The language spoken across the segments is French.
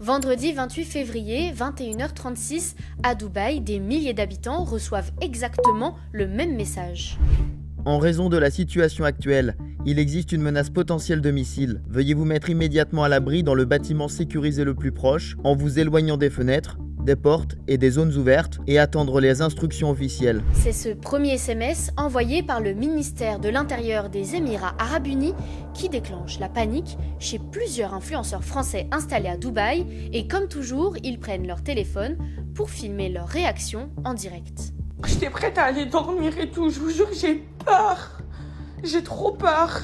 Vendredi 28 février, 21h36, à Dubaï, des milliers d'habitants reçoivent exactement le même message. En raison de la situation actuelle, il existe une menace potentielle de missiles. Veuillez vous mettre immédiatement à l'abri dans le bâtiment sécurisé le plus proche, en vous éloignant des fenêtres, des portes et des zones ouvertes et attendre les instructions officielles. C'est ce premier SMS envoyé par le ministère de l'Intérieur des Émirats Arabes Unis qui déclenche la panique chez plusieurs influenceurs français installés à Dubaï et comme toujours, ils prennent leur téléphone pour filmer leur réaction en direct. J'étais prête à aller dormir et tout, je vous jure, j'ai peur. J'ai trop peur.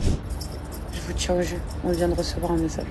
Je vous tiens au jeu, on vient de recevoir un message.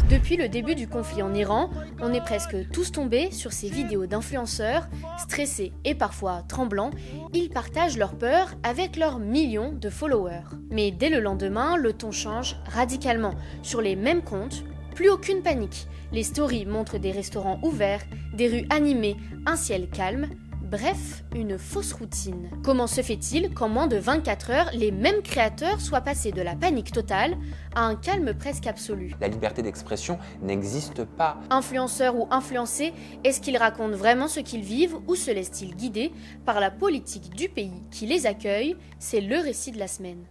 Depuis le début du conflit en Iran, on est presque tous tombés sur ces vidéos d'influenceurs, stressés et parfois tremblants. Ils partagent leur peur avec leurs millions de followers. Mais dès le lendemain, le ton change radicalement. Sur les mêmes comptes, plus aucune panique. Les stories montrent des restaurants ouverts, des rues animées, un ciel calme. Bref, une fausse routine. Comment se fait-il qu'en moins de 24 heures, les mêmes créateurs soient passés de la panique totale à un calme presque absolu? La liberté d'expression n'existe pas. Influenceurs ou influencés, est-ce qu'ils racontent vraiment ce qu'ils vivent ou se laissent-ils guider par la politique du pays qui les accueille? C'est le récit de la semaine.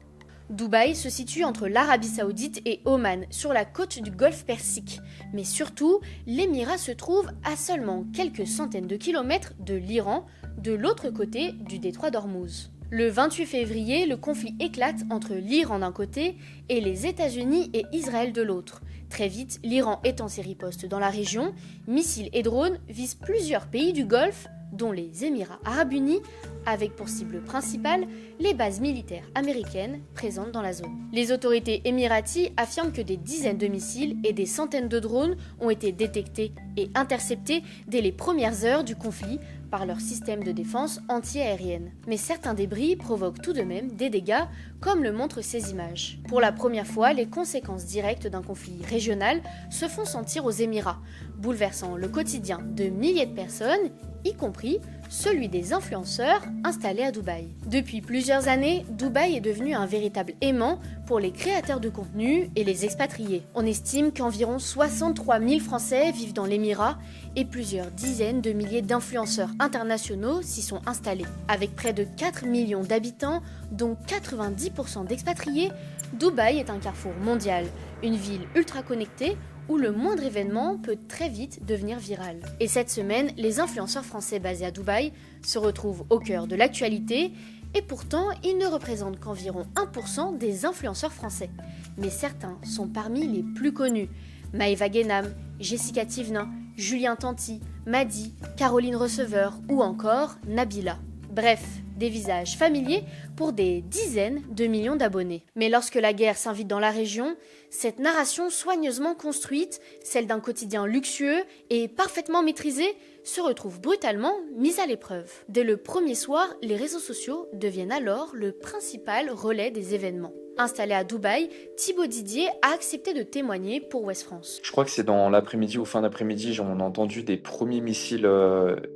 Dubaï se situe entre l'Arabie Saoudite et Oman, sur la côte du golfe Persique. Mais surtout, l'émirat se trouve à seulement quelques centaines de kilomètres de l'Iran, de l'autre côté du détroit d'Ormuz. Le 28 février, le conflit éclate entre l'Iran d'un côté et les États-Unis et Israël de l'autre. Très vite, l'Iran étend ses ripostes dans la région, missiles et drones visent plusieurs pays du Golfe, dont les Émirats Arabes Unis, avec pour cible principale les bases militaires américaines présentes dans la zone. Les autorités émiraties affirment que des dizaines de missiles et des centaines de drones ont été détectés et interceptés dès les premières heures du conflit par leur système de défense anti-aérienne. Mais certains débris provoquent tout de même des dégâts, comme le montrent ces images. Pour la première fois, les conséquences directes d'un conflit régional se font sentir aux Émirats, bouleversant le quotidien de milliers de personnes, y compris celui des influenceurs installés à Dubaï. Depuis plusieurs années, Dubaï est devenu un véritable aimant pour les créateurs de contenu et les expatriés. On estime qu'environ 63 000 Français vivent dans l'Émirat et plusieurs dizaines de milliers d'influenceurs internationaux s'y sont installés. Avec près de 4 millions d'habitants, dont 90% d'expatriés, Dubaï est un carrefour mondial, une ville ultra connectée où le moindre événement peut très vite devenir viral. Et cette semaine, les influenceurs français basés à Dubaï se retrouvent au cœur de l'actualité et pourtant, ils ne représentent qu'environ 1% des influenceurs français. Mais certains sont parmi les plus connus. Maëva Guénam, Jessica Thivenin, Julien Tanti, Madi, Caroline Receveur ou encore Nabila. Bref, des visages familiers pour des dizaines de millions d'abonnés. Mais lorsque la guerre s'invite dans la région, cette narration soigneusement construite, celle d'un quotidien luxueux et parfaitement maîtrisé, se retrouve brutalement mise à l'épreuve. Dès le premier soir, les réseaux sociaux deviennent alors le principal relais des événements. Installé à Dubaï, Thibaut Didier a accepté de témoigner pour Ouest France. Je crois que c'est dans l'après-midi ou fin d'après-midi, on a entendu des premiers missiles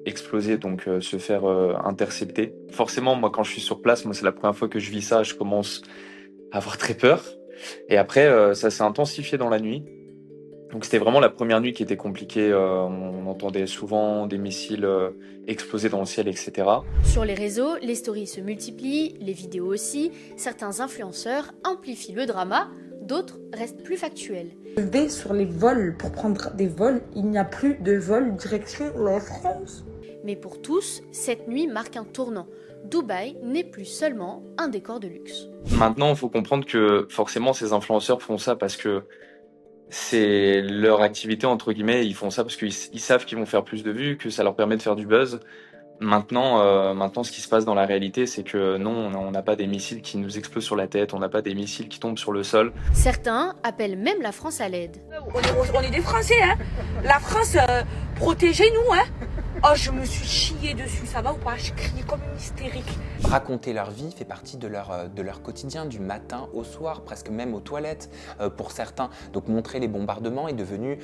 exploser, donc se faire intercepter. Forcément, moi quand je suis sur place, moi c'est la première fois que je vis ça, je commence à avoir très peur. Et après, ça s'est intensifié dans la nuit. Donc c'était vraiment la première nuit qui était compliquée, on entendait souvent des missiles exploser dans le ciel, etc. Sur les réseaux, les stories se multiplient, les vidéos aussi, certains influenceurs amplifient le drama, d'autres restent plus factuels. Je vais sur les vols pour prendre des vols, il n'y a plus de vol direction la France. Mais pour tous, cette nuit marque un tournant. Dubaï n'est plus seulement un décor de luxe. Maintenant, il faut comprendre que forcément ces influenceurs font ça parce que c'est leur activité, entre guillemets, ils font ça parce qu'ils savent qu'ils vont faire plus de vues, que ça leur permet de faire du buzz. Maintenant, ce qui se passe dans la réalité, c'est que non, on n'a pas des missiles qui nous explosent sur la tête, on n'a pas des missiles qui tombent sur le sol. Certains appellent même la France à l'aide. On est des Français, hein. La France, protégez-nous, hein. Oh, je me suis chiée dessus, ça va ou pas? Je criais comme une hystérique. Raconter leur vie fait partie de leur quotidien, du matin au soir, presque même aux toilettes pour certains. Donc montrer les bombardements est devenu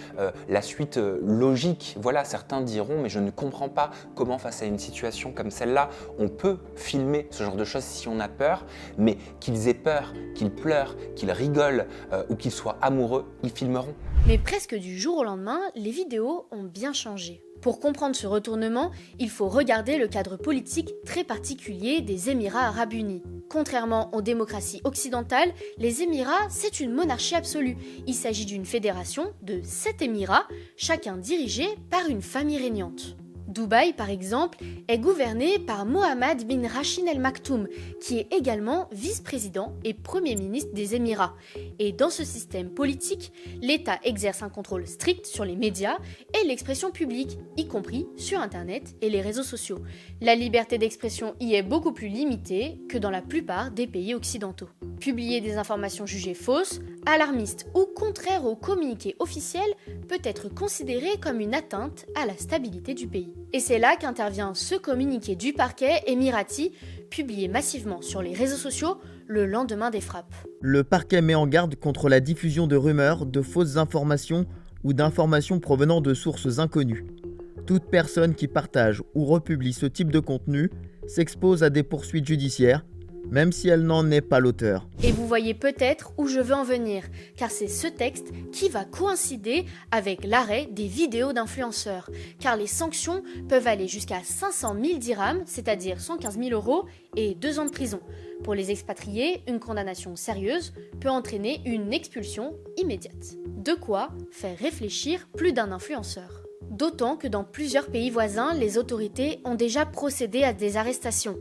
la suite logique. Voilà, certains diront, mais je ne comprends pas comment face à une situation comme celle-là, on peut filmer ce genre de choses si on a peur, mais qu'ils aient peur, qu'ils pleurent, qu'ils rigolent ou qu'ils soient amoureux, ils filmeront. Mais presque du jour au lendemain, les vidéos ont bien changé. Pour comprendre ce retournement, il faut regarder le cadre politique très particulier des Émirats arabes unis. Contrairement aux démocraties occidentales, les Émirats, c'est une monarchie absolue. Il s'agit d'une fédération de 7 Émirats, chacun dirigé par une famille régnante. Dubaï, par exemple, est gouverné par Mohammed bin Rashid Al Maktoum, qui est également vice-président et premier ministre des Émirats. Et dans ce système politique, l'État exerce un contrôle strict sur les médias et l'expression publique, y compris sur Internet et les réseaux sociaux. La liberté d'expression y est beaucoup plus limitée que dans la plupart des pays occidentaux. Publier des informations jugées fausses, alarmistes ou contraires aux communiqués officiels peut être considéré comme une atteinte à la stabilité du pays. Et c'est là qu'intervient ce communiqué du parquet émirati, publié massivement sur les réseaux sociaux le lendemain des frappes. Le parquet met en garde contre la diffusion de rumeurs, de fausses informations ou d'informations provenant de sources inconnues. Toute personne qui partage ou republie ce type de contenu s'expose à des poursuites judiciaires, même si elle n'en est pas l'auteur. Et vous voyez peut-être où je veux en venir, car c'est ce texte qui va coïncider avec l'arrêt des vidéos d'influenceurs, car les sanctions peuvent aller jusqu'à 500 000 dirhams, c'est-à-dire 115 000 €, et 2 ans de prison. Pour les expatriés, une condamnation sérieuse peut entraîner une expulsion immédiate. De quoi faire réfléchir plus d'un influenceur. D'autant que dans plusieurs pays voisins, les autorités ont déjà procédé à des arrestations.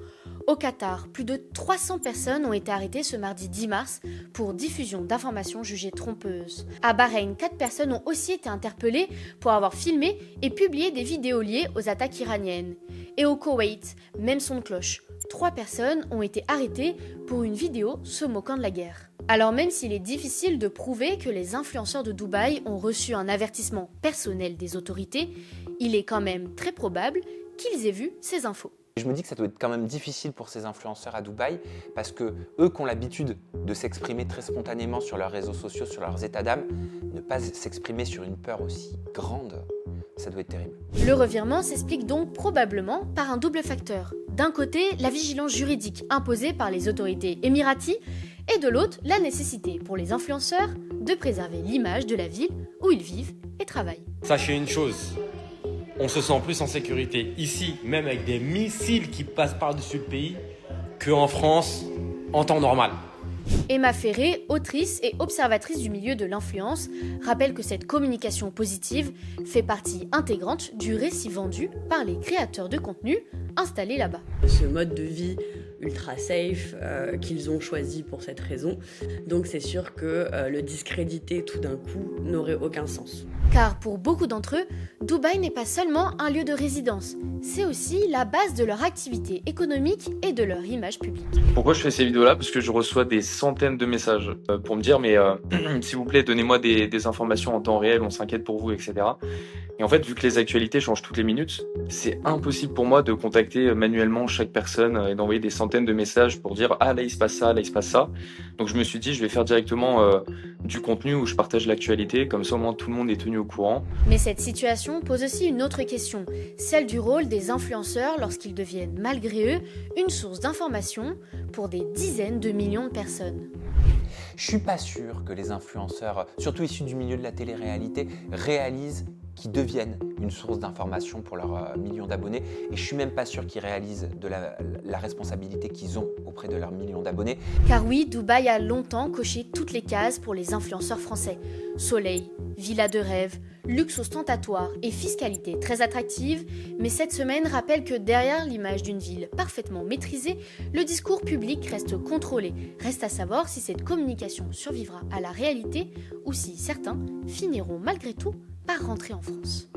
Au Qatar, plus de 300 personnes ont été arrêtées ce mardi 10 mars pour diffusion d'informations jugées trompeuses. À Bahreïn, 4 personnes ont aussi été interpellées pour avoir filmé et publié des vidéos liées aux attaques iraniennes. Et au Koweït, même son de cloche, 3 personnes ont été arrêtées pour une vidéo se moquant de la guerre. Alors même s'il est difficile de prouver que les influenceurs de Dubaï ont reçu un avertissement personnel des autorités, il est quand même très probable qu'ils aient vu ces infos. Je me dis que ça doit être quand même difficile pour ces influenceurs à Dubaï parce que eux qui ont l'habitude de s'exprimer très spontanément sur leurs réseaux sociaux, sur leurs états d'âme, ne pas s'exprimer sur une peur aussi grande, ça doit être terrible. Le revirement s'explique donc probablement par un double facteur. D'un côté, la vigilance juridique imposée par les autorités émiraties et de l'autre, la nécessité pour les influenceurs de préserver l'image de la ville où ils vivent et travaillent. Sachez une chose, on se sent plus en sécurité ici, même avec des missiles qui passent par-dessus le pays, qu'en France en temps normal. Emma Ferré, autrice et observatrice du milieu de l'influence, rappelle que cette communication positive fait partie intégrante du récit vendu par les créateurs de contenu installés là-bas. Ce mode de vie ultra safe qu'ils ont choisi pour cette raison. Donc c'est sûr que le discréditer tout d'un coup n'aurait aucun sens. Car pour beaucoup d'entre eux, Dubaï n'est pas seulement un lieu de résidence, c'est aussi la base de leur activité économique et de leur image publique. Pourquoi je fais ces vidéos-là? Parce que je reçois des centaines de messages pour me dire s'il vous plaît, donnez-moi des informations en temps réel, on s'inquiète pour vous, etc. Et en fait, vu que les actualités changent toutes les minutes, c'est impossible pour moi de contacter manuellement chaque personne et d'envoyer des centaines de messages pour dire « Ah, là, il se passe ça, là, il se passe ça ». Donc je me suis dit, je vais faire directement du contenu où je partage l'actualité, comme ça au moins tout le monde est tenu au courant. Mais cette situation pose aussi une autre question, celle du rôle des influenceurs lorsqu'ils deviennent, malgré eux, une source d'information pour des dizaines de millions de personnes. Je suis pas sûr que les influenceurs, surtout issus du milieu de la télé-réalité, réalisent qu'ils deviennent une source d'information pour leurs millions d'abonnés. Et je suis même pas sûr qu'ils réalisent de la responsabilité qu'ils ont auprès de leurs millions d'abonnés. Car oui, Dubaï a longtemps coché toutes les cases pour les influenceurs français. Soleil, villa de rêve, luxe ostentatoire et fiscalité très attractive. Mais cette semaine rappelle que derrière l'image d'une ville parfaitement maîtrisée, le discours public reste contrôlé. Reste à savoir si cette communication survivra à la réalité ou si certains finiront malgré tout par rentrer en France.